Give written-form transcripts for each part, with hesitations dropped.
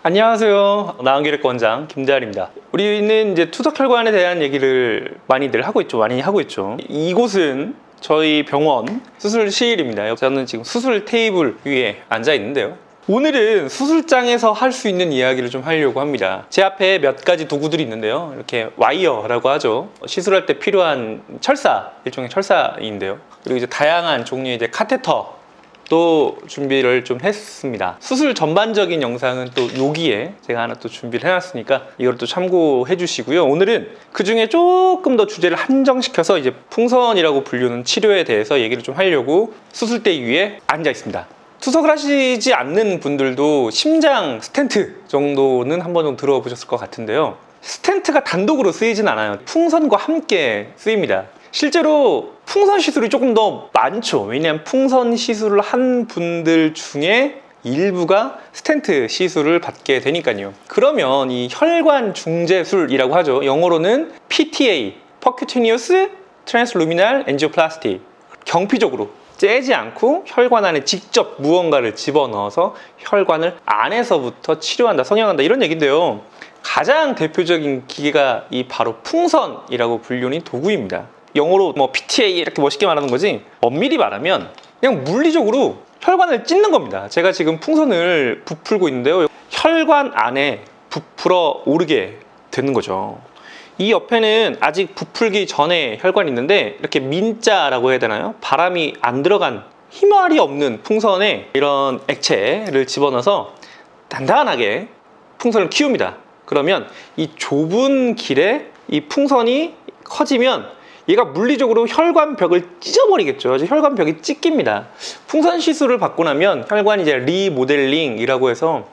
안녕하세요. 나은기획원장 김대할입니다. 우리는 이제 투석혈관에 대한 얘기를 많이들 하고 있죠. 많이 하고 있죠. 이곳은 저희 병원 수술실입니다. 저는 지금 수술 테이블 위에 앉아 있는데요. 오늘은 수술장에서 할 수 있는 이야기를 좀 하려고 합니다. 제 앞에 몇 가지 도구들이 있는데요. 이렇게 와이어라고 하죠. 시술할 때 필요한 철사, 일종의 철사인데요. 그리고 이제 다양한 종류의 이제 카테터 또 준비를 좀 했습니다. 수술 전반적인 영상은 또 여기에 제가 하나 또 준비를 해놨으니까 이걸 또 참고해 주시고요. 오늘은 그 중에 조금 더 주제를 한정시켜서 이제 풍선이라고 불리는 치료에 대해서 얘기를 좀 하려고 수술대 위에 앉아 있습니다. 투석을 하시지 않는 분들도 심장 스텐트 정도는 한번 좀 들어보셨을 것 같은데요. 스텐트가 단독으로 쓰이진 않아요. 풍선과 함께 쓰입니다. 실제로 풍선 시술이 조금 더 많죠. 왜냐하면 풍선 시술을 한 분들 중에 일부가 스텐트 시술을 받게 되니까요. 그러면 이 혈관 중재술이라고 하죠. 영어로는 PTA, Percutaneous Transluminal Angioplasty. 경피적으로 째지 않고 혈관 안에 직접 무언가를 집어넣어서 혈관을 안에서부터 치료한다, 성형한다, 이런 얘기인데요. 가장 대표적인 기계가 이 바로 풍선이라고 불리는 도구입니다. 영어로 뭐 PTA 이렇게 멋있게 말하는 거지, 엄밀히 말하면 그냥 물리적으로 혈관을 찢는 겁니다. 제가 지금 풍선을 부풀고 있는데요. 혈관 안에 부풀어 오르게 되는 거죠. 이 옆에는 아직 부풀기 전에 혈관이 있는데 이렇게 민자라고 해야 되나요? 바람이 안 들어간 힘알이 없는 풍선에 이런 액체를 집어넣어서 단단하게 풍선을 키웁니다. 그러면 이 좁은 길에 이 풍선이 커지면 얘가 물리적으로 혈관벽을 찢어버리겠죠. 혈관벽이 찢깁니다. 풍선 시술을 받고 나면 혈관이 이제 리모델링이라고 해서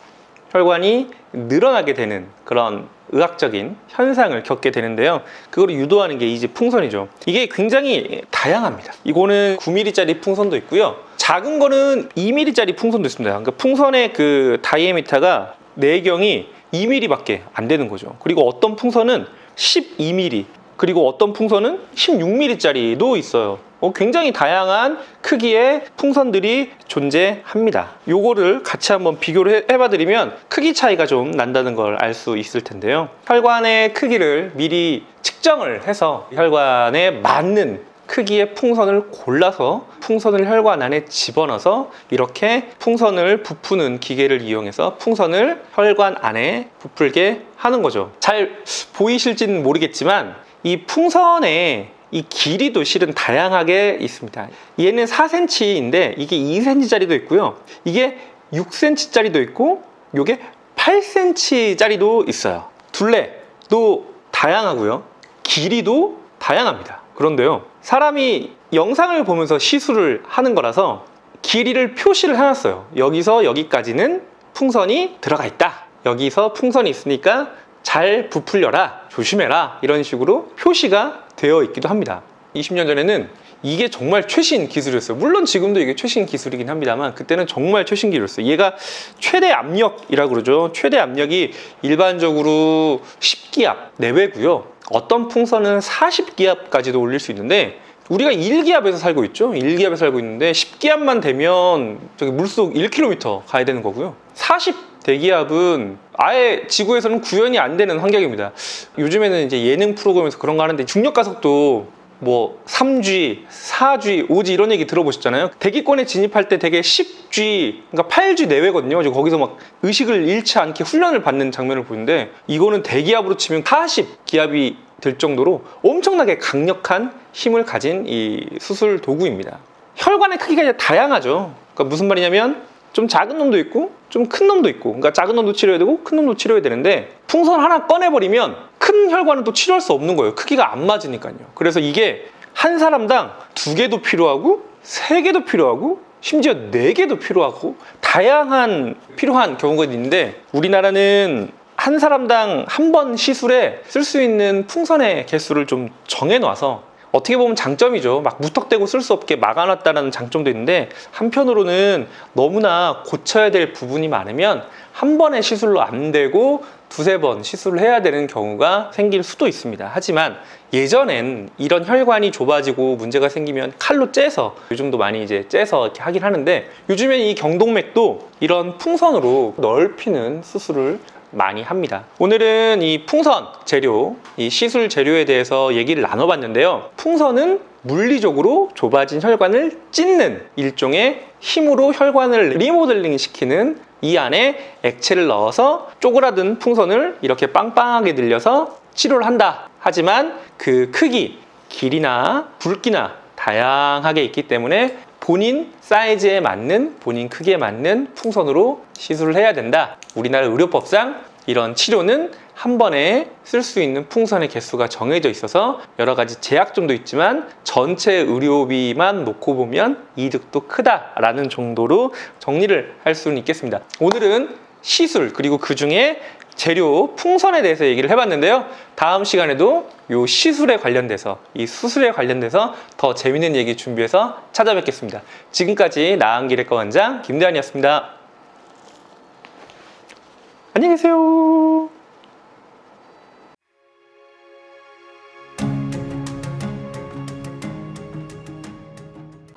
혈관이 늘어나게 되는 그런 의학적인 현상을 겪게 되는데요. 그걸 유도하는 게 이제 풍선이죠. 이게 굉장히 다양합니다. 이거는 9mm짜리 풍선도 있고요. 작은 거는 2mm짜리 풍선도 있습니다. 그러니까 풍선의 그 다이애미터가 내경이 2mm밖에 안 되는 거죠. 그리고 어떤 풍선은 12mm, 그리고 어떤 풍선은 16mm짜리도 있어요. 굉장히 다양한 크기의 풍선들이 존재합니다. 요거를 같이 한번 비교를 해봐드리면 크기 차이가 좀 난다는 걸 알 수 있을 텐데요. 혈관의 크기를 미리 측정을 해서 혈관에 맞는 크기의 풍선을 골라서 풍선을 혈관 안에 집어넣어서 이렇게 풍선을 부푸는 기계를 이용해서 풍선을 혈관 안에 부풀게 하는 거죠. 잘 보이실지는 모르겠지만 이 풍선의 이 길이도 실은 다양하게 있습니다. 얘는 4cm인데 이게 2cm짜리도 있고요. 이게 6cm짜리도 있고 이게 8cm짜리도 있어요. 둘레도 다양하고요. 길이도 다양합니다. 그런데요, 사람이 영상을 보면서 시술을 하는 거라서 길이를 표시를 해놨어요. 여기서 여기까지는 풍선이 들어가 있다. 여기서 풍선이 있으니까 잘 부풀려라, 조심해라, 이런 식으로 표시가 되어 있기도 합니다. 20년 전에는 이게 정말 최신 기술이었어요. 물론 지금도 이게 최신 기술이긴 합니다만 그때는 정말 최신 기술이었어요. 얘가 최대 압력이라고 그러죠. 최대 압력이 일반적으로 10기압 내외고요. 어떤 풍선은 40기압까지도 올릴 수 있는데 우리가 1기압에서 살고 있죠. 1기압에서 살고 있는데 10기압만 되면 저기 물속 1km 가야 되는 거고요. 40 대기압은 아예 지구에서는 구현이 안 되는 환경입니다. 요즘에는 이제 예능 프로그램에서 그런 거 하는데 중력 가속도 뭐 3G, 4G, 5G 이런 얘기 들어보셨잖아요. 대기권에 진입할 때 되게 10G, 그러니까 8G 내외거든요. 거기서 막 의식을 잃지 않게 훈련을 받는 장면을 보는데 이거는 대기압으로 치면 40기압이 될 정도로 엄청나게 강력한 힘을 가진 이 수술 도구입니다. 혈관의 크기가 이제 다양하죠. 그러니까 무슨 말이냐면 좀 작은 놈도 있고 좀 큰 놈도 있고, 그러니까 작은 놈도 치료해야 되고 큰 놈도 치료해야 되는데 풍선 하나 꺼내버리면 큰 혈관은 또 치료할 수 없는 거예요. 크기가 안 맞으니까요. 그래서 이게 한 사람당 2개도 필요하고 3개도 필요하고 심지어 4개도 필요하고 다양한 필요한 경우가 있는데 우리나라는 한 사람당 한 번 시술에 쓸 수 있는 풍선의 개수를 좀 정해놔서 어떻게 보면 장점이죠. 막 무턱대고 쓸 수 없게 막아놨다는 장점도 있는데 한편으로는 너무나 고쳐야 될 부분이 많으면 한 번의 시술로 안 되고 두세 번 시술을 해야 되는 경우가 생길 수도 있습니다. 하지만 예전엔 이런 혈관이 좁아지고 문제가 생기면 칼로 째서, 요즘도 많이 이제 째서 이렇게 하긴 하는데, 요즘엔 이 경동맥도 이런 풍선으로 넓히는 수술을 많이 합니다. 오늘은 이 풍선 재료, 이 시술 재료에 대해서 얘기를 나눠봤는데요. 풍선은 물리적으로 좁아진 혈관을 찢는 일종의 힘으로 혈관을 리모델링 시키는, 이 안에 액체를 넣어서 쪼그라든 풍선을 이렇게 빵빵하게 늘려서 치료를 한다. 하지만 그 크기, 길이나 굵기나 다양하게 있기 때문에 본인 사이즈에 맞는, 본인 크기에 맞는 풍선으로 시술을 해야 된다. 우리나라 의료법상 이런 치료는 한 번에 쓸 수 있는 풍선의 개수가 정해져 있어서 여러 가지 제약점도 있지만 전체 의료비만 놓고 보면 이득도 크다라는 정도로 정리를 할 수는 있겠습니다. 오늘은 시술, 그리고 그 중에 재료 풍선에 대해서 얘기를 해봤는데요. 다음 시간에도 이 시술에 관련돼서, 이 수술에 관련돼서 더 재밌는 얘기 준비해서 찾아뵙겠습니다. 지금까지 나은기래과 원장 김대한이었습니다. 안녕히 계세요.